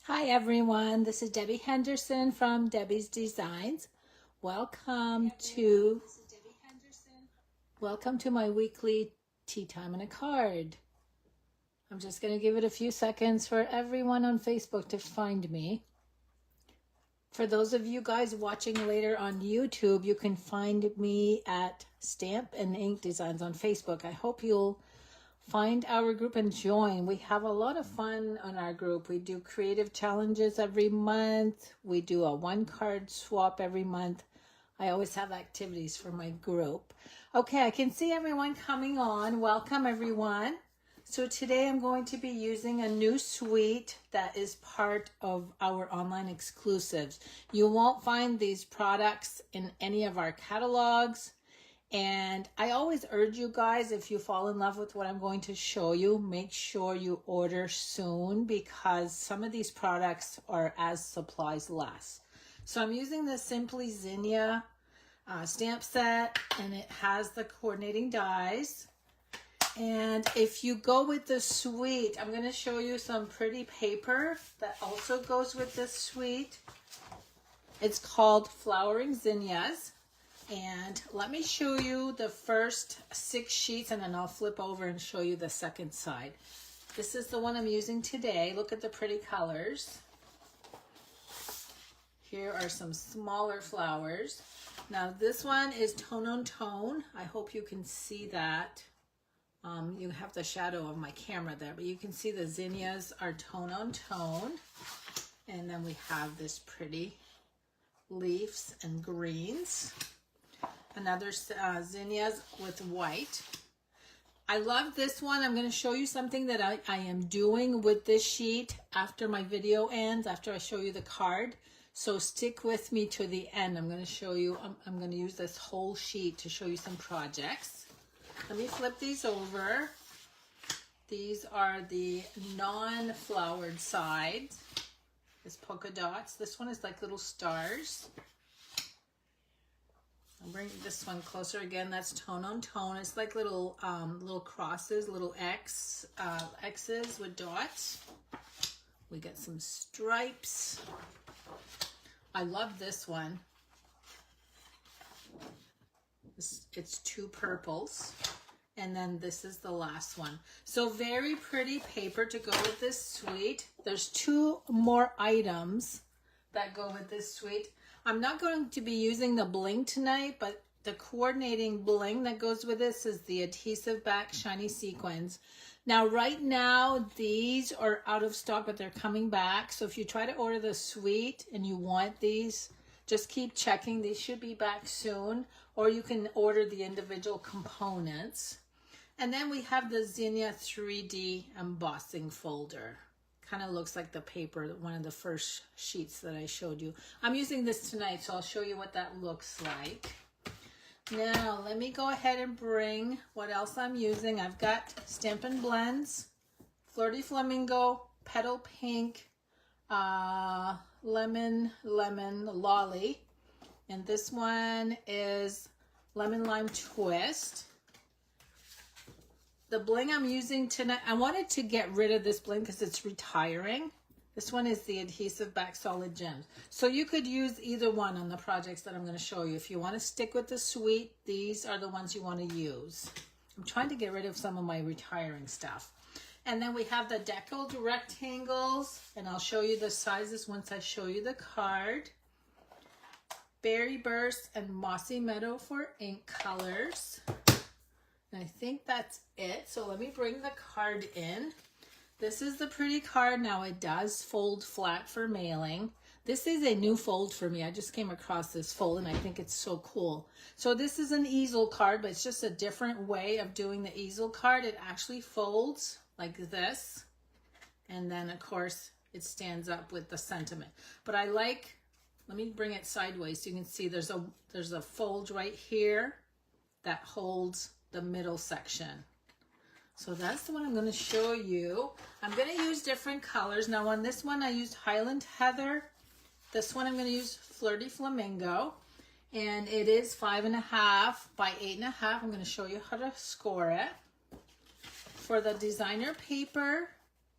Hi everyone, this is Debbie Henderson from Debbie's Designs. Welcome to my weekly tea time and a card. I'm just going to give it a few seconds for everyone on Facebook to find me. For those of you guys watching later on YouTube, you can find me at Stamp and Ink Designs on Facebook. I hope you'll find our group and join. We have a lot of fun on our group. We do creative challenges every month. We do a one card swap every month. I always have activities for my group. Okay, I can see everyone coming on. Welcome everyone. So today I'm going to be using a new suite that is part of our online exclusives. You won't find these products in any of our catalogs. And I always urge you guys, if you fall in love with what I'm going to show you, make sure you order soon because some of these products are as supplies last. So I'm using the Simply Zinnia stamp set, and it has the coordinating dies. And if you go with the suite, I'm going to show you some pretty paper that also goes with this suite. It's called Flowering Zinnias. And let me show you the first 6 sheets and then I'll flip over and show you the second side. This is the one I'm using today. Look at the pretty colors. Here are some smaller flowers. Now this one is tone on tone. I hope you can see that. You have the shadow of my camera there, but you can see the zinnias are tone on tone. And then we have this pretty leaves and greens. Another zinnias with white. I love this one. I'm going to show you something that I am doing with this sheet after my video ends, after I show you the card. So stick with me to the end. I'm going to show you, I'm going to use this whole sheet to show you some projects. Let me flip these over. These are the non-flowered sides. It's polka dots. This one is like little stars. I'll bring this one closer again. That's tone on tone. It's like little little crosses, little X's with dots. We get some stripes. I love this one. It's 2 purples. And then this is the last one. So very pretty paper to go with this suite. There's 2 more items that go with this suite. I'm not going to be using the bling tonight, but the coordinating bling that goes with this is the adhesive back shiny sequins. Now, right now, these are out of stock, but they're coming back. So if you try to order the suite and you want these, just keep checking. These should be back soon, or you can order the individual components. And then we have the Zinnia 3D embossing folder. Kind of looks like the paper, one of the first sheets that I showed you. I'm using this tonight, so I'll show you what that looks like. Now, let me go ahead and bring what else I'm using. I've got Stampin' Blends, Flirty Flamingo, Petal Pink, Lemon Lolly. And this one is Lemon Lime Twist. The bling I'm using tonight, I wanted to get rid of this bling because it's retiring. This one is the adhesive back solid gems. So you could use either one on the projects that I'm going to show you. If you want to stick with the suite, these are the ones you want to use. I'm trying to get rid of some of my retiring stuff. And then we have the deckled rectangles, and I'll show you the sizes once I show you the card. Berry Burst and Mossy Meadow for ink colors. And I think that's it. So let me bring the card in. This is the pretty card. Now it does fold flat for mailing. This is a new fold for me. I just came across this fold and I think it's so cool. So this is an easel card, but it's just a different way of doing the easel card. It actually folds like this. And then of course it stands up with the sentiment. But I like, let me bring it sideways so you can see there's a fold right here that holds the middle section. So that's the one I'm going to show you. I'm going to use different colors. Now on this one I used Highland Heather. This one I'm going to use Flirty Flamingo. And it is 5.5 by 8.5. I'm going to show you how to score it. For the designer paper,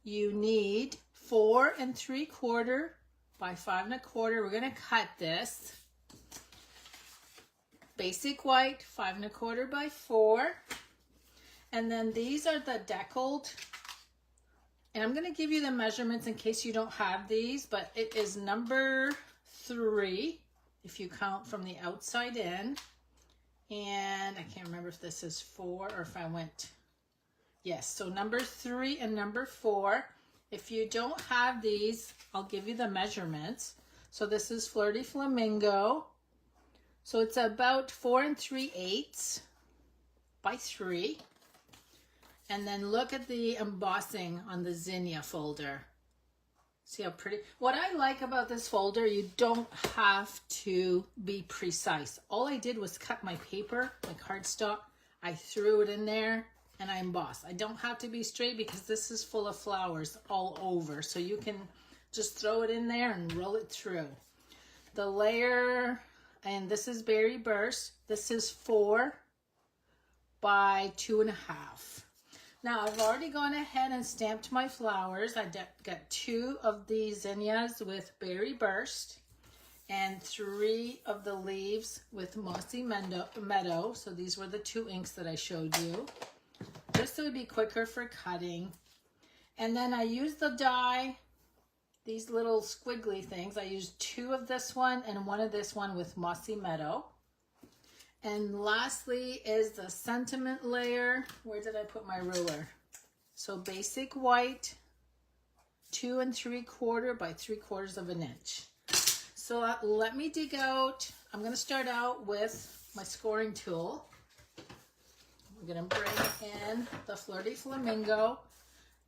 you need 4 3/4 by 5 1/4. We're going to cut this. Basic white, 5 1/4 by 4. And then these are the deckled. And I'm going to give you the measurements in case you don't have these, but it is number 3 if you count from the outside in. And I can't remember if this is 4 or if I went, yes, so number 3 and number 4. If you don't have these, I'll give you the measurements. So this is Flirty Flamingo. So it's about 4 3/8 by 3. And then look at the embossing on the Zinnia folder. See how pretty? What I like about this folder, you don't have to be precise. All I did was cut my paper, my cardstock. I threw it in there and I embossed. I don't have to be straight because this is full of flowers all over. So you can just throw it in there and roll it through. The layer, and this is Berry Burst. This is 4 by 2 1/2. Now I've already gone ahead and stamped my flowers. I got 2 of these zinnias with Berry Burst and 3 of the leaves with Mossy Meadow. So these were the 2 inks that I showed you. This would be quicker for cutting. And then I used the die, these little squiggly things. I used 2 of this one and 1 of this one with Mossy Meadow. And lastly is the sentiment layer. Where did I put my ruler? So basic white, 2 3/4 by 3/4 inch. So let me dig out. I'm going to start out with my scoring tool. We're going to bring in the Flirty Flamingo.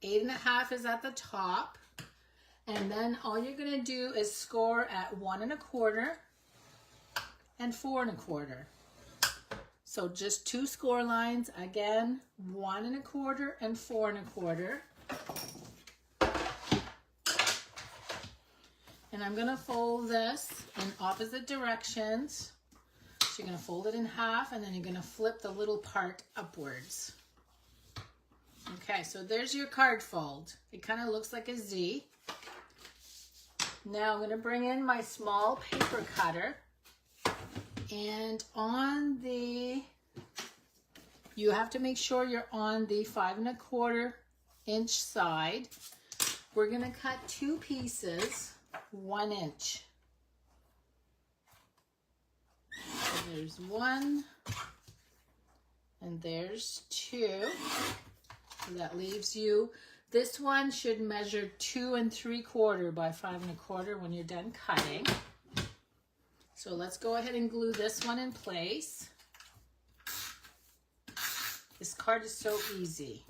8 1/2 is at the top. And then all you're going to do is score at 1 1/4 and 4 1/4. So just 2 score lines, again, 1 1/4 and 4 1/4. And I'm gonna fold this in opposite directions. So you're gonna fold it in half and then you're gonna flip the little part upwards. Okay, so there's your card fold. It kind of looks like a Z. Now I'm gonna bring in my small paper cutter. And on the, you have to make sure you're on the 5 1/4 inch side. We're gonna cut 2 pieces, 1 inch. So there's 1, and there's 2. So that leaves you, this one should measure 2 3/4 by 5 1/4 when you're done cutting. So let's go ahead and glue this one in place. This card is so easy.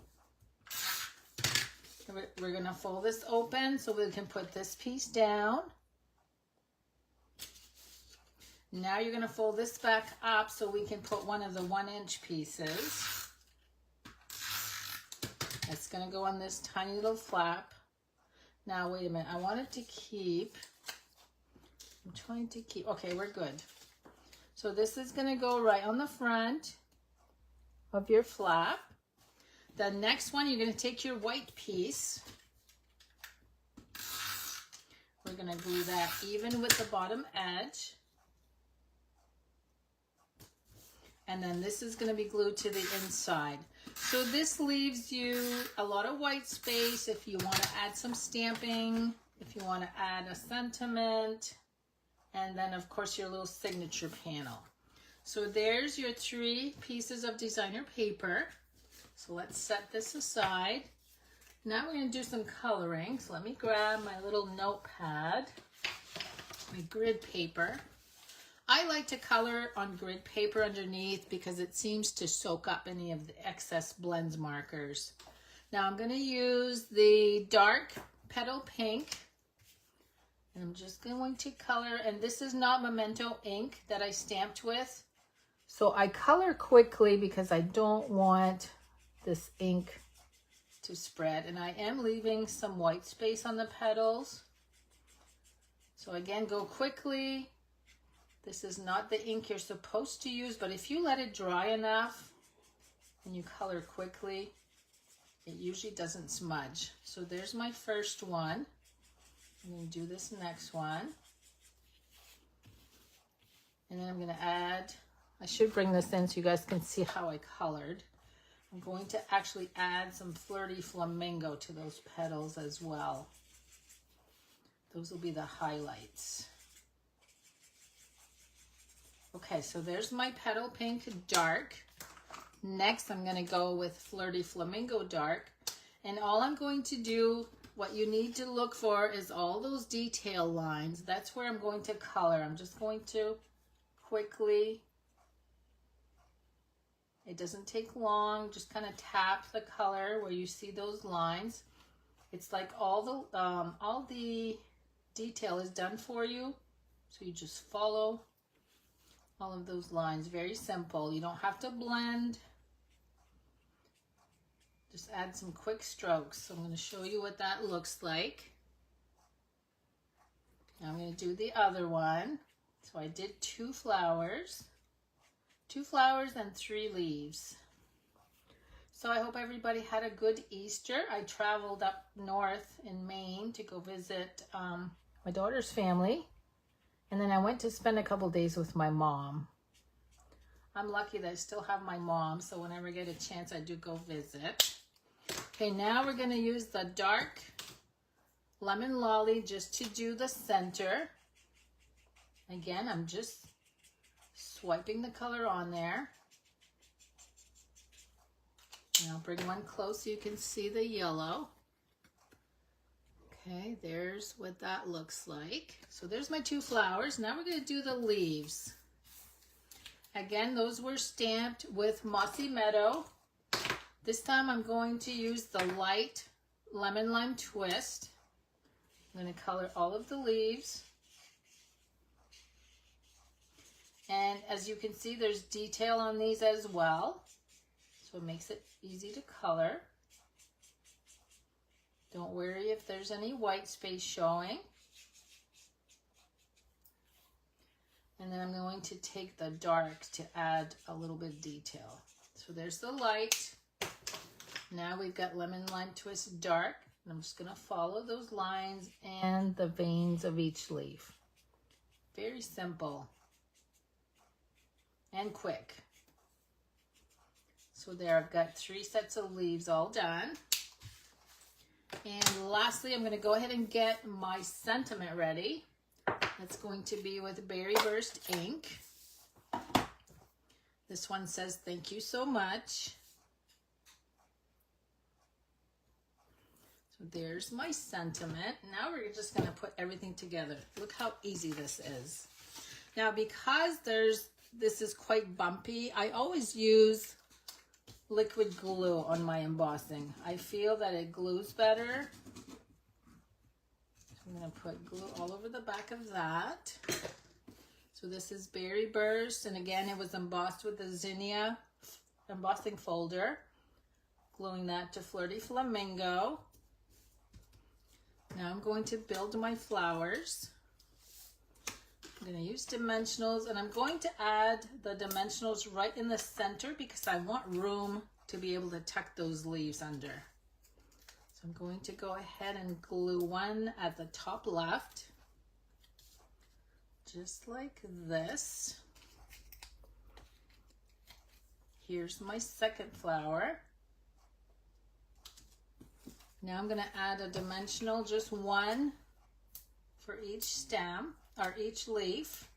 We're gonna fold this open so we can put this piece down. Now you're gonna fold this back up so we can put one of the 1 inch pieces. It's gonna go on this tiny little flap. Now wait a minute, I want it to keep, I'm trying to keep, okay, we're good. So this is gonna go right on the front of your flap. The next one, you're gonna take your white piece. We're gonna glue that even with the bottom edge. And then this is gonna be glued to the inside. So this leaves you a lot of white space if you wanna add some stamping, if you wanna add a sentiment, and then of course your little signature panel. So there's your 3 pieces of designer paper. So let's set this aside. Now we're going to do some coloring. So let me grab my little notepad, my grid paper. I like to color on grid paper underneath because it seems to soak up any of the excess blends markers. Now I'm going to use the dark petal pink. And I'm just going to color, and this is not Memento ink that I stamped with. So I color quickly because I don't want this ink to spread, and I am leaving some white space on the petals. So again, go quickly. This is not the ink you're supposed to use, but if you let it dry enough and you color quickly, it usually doesn't smudge. So there's my first one. I'm going to do this next one. And then I'm going to add, I should bring this in so you guys can see how I colored. I'm going to actually add some Flirty Flamingo to those petals as well. Those will be the highlights. Okay, so there's my Petal Pink Dark. Next, I'm going to go with Flirty Flamingo Dark. And all I'm going to do, what you need to look for is all those detail lines. That's where I'm going to color. I'm just going to quickly, it doesn't take long, just kind of tap the color where you see those lines. It's like all the detail is done for you. So you just follow all of those lines. Very simple. You don't have to blend. Just add some quick strokes. So I'm going to show you what that looks like. Now I'm going to do the other one. So I did 2 flowers and 3 leaves. So I hope everybody had a good Easter. I traveled up north in Maine to go visit my daughter's family. And then I went to spend a couple days with my mom. I'm lucky that I still have my mom, so whenever I get a chance, I do go visit. Okay, now we're going to use the dark Lemon Lolly just to do the center. Again, I'm just swiping the color on there. And I'll bring one close so you can see the yellow. Okay, there's what that looks like. So there's my 2 flowers. Now we're going to do the leaves. Again, those were stamped with Mossy Meadow. This time I'm going to use the light Lemon Lime Twist. I'm going to color all of the leaves. And as you can see, there's detail on these as well. So it makes it easy to color. Don't worry if there's any white space showing. And then I'm going to take the dark to add a little bit of detail. So there's the light. Now we've got Lemon Lime Twist Dark. And I'm just going to follow those lines and the veins of each leaf. Very simple and quick. So there, I've got 3 sets of leaves all done. And lastly, I'm going to go ahead and get my sentiment ready. That's going to be with Berry Burst ink. This one says, "Thank you so much." So there's my sentiment. Now we're just going to put everything together. Look how easy this is. Now, because this is quite bumpy, I always use liquid glue on my embossing. I feel that it glues better. So I'm going to put glue all over the back of that. So this is Berry Burst, and again, it was embossed with the Zinnia embossing folder. Gluing that to Flirty Flamingo. Now I'm going to build my flowers. I'm going to use dimensionals, and I'm going to add the dimensionals right in the center because I want room to be able to tuck those leaves under. So I'm going to go ahead and glue one at the top left, just like this. Here's my second flower. Now I'm going to add a dimensional, just one for each stem. Or each leaf.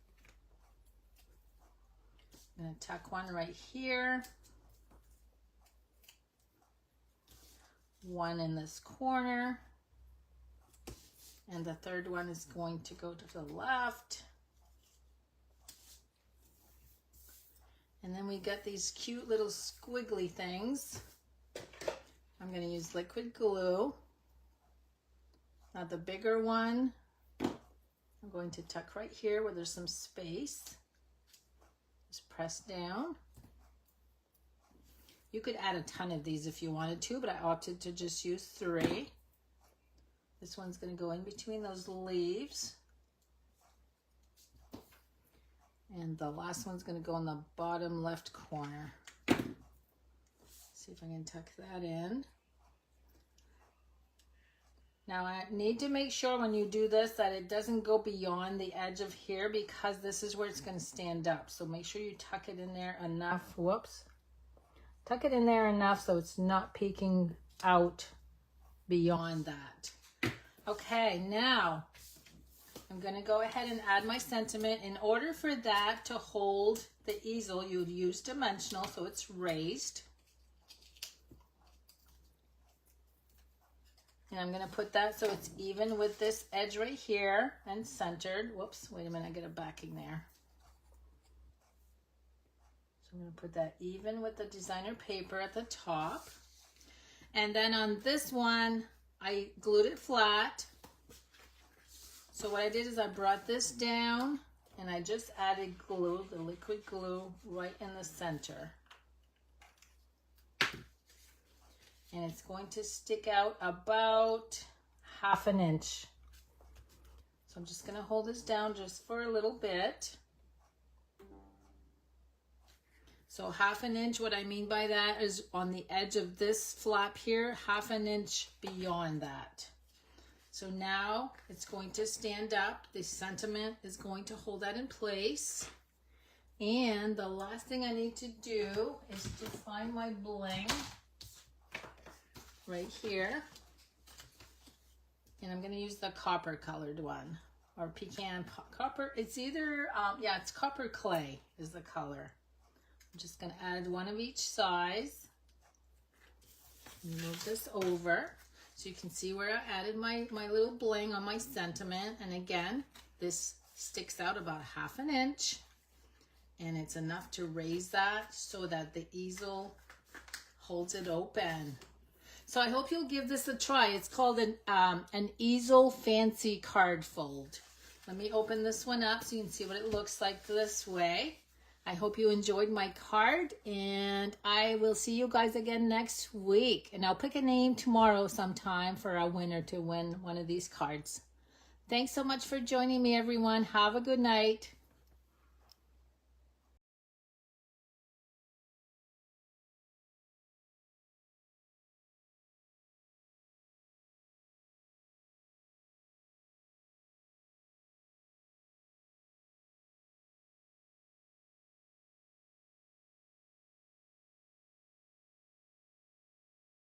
I'm going to tuck one right here, one in this corner, and the third one is going to go to the left. And then we got these cute little squiggly things. I'm going to use liquid glue. Now the bigger one, I'm going to tuck right here where there's some space. Just press down. You could add a ton of these if you wanted to, but I opted to just use 3. This one's going to go in between those leaves. And the last one's going to go in the bottom left corner. See if I can tuck that in. Now I need to make sure when you do this that it doesn't go beyond the edge of here, because this is where it's going to stand up. So make sure you tuck it in there enough. Whoops. Tuck it in there enough so it's not peeking out beyond that. Okay, now I'm going to go ahead and add my sentiment. In order for that to hold the easel, you'd use dimensional, so it's raised. And I'm going to put that so it's even with this edge right here and centered. Whoops, wait a minute, I get a backing there. So I'm going to put that even with the designer paper at the top. And then on this one, I glued it flat. So what I did is I brought this down and I just added glue, the liquid glue, right in the center. And it's going to stick out about 1/2 inch. So I'm just going to hold this down just for a little bit. So 1/2 inch, what I mean by that is on the edge of this flap here, 1/2 inch beyond that. So now it's going to stand up. The sentiment is going to hold that in place. And the last thing I need to do is to find my bling right here. And I'm going to use the copper colored one, or pecan copper. It's either, yeah, it's copper clay is the color. I'm just going to add one of each size. Move this over so you can see where I added my little bling on my sentiment. And again, this sticks out about 1/2 inch, and it's enough to raise that so that the easel holds it open. So I hope you'll give this a try. It's called an Easel Fancy Card Fold. Let me open this one up so you can see what it looks like this way. I hope you enjoyed my card, and I will see you guys again next week. And I'll pick a name tomorrow sometime for a winner to win one of these cards. Thanks so much for joining me, everyone. Have a good night.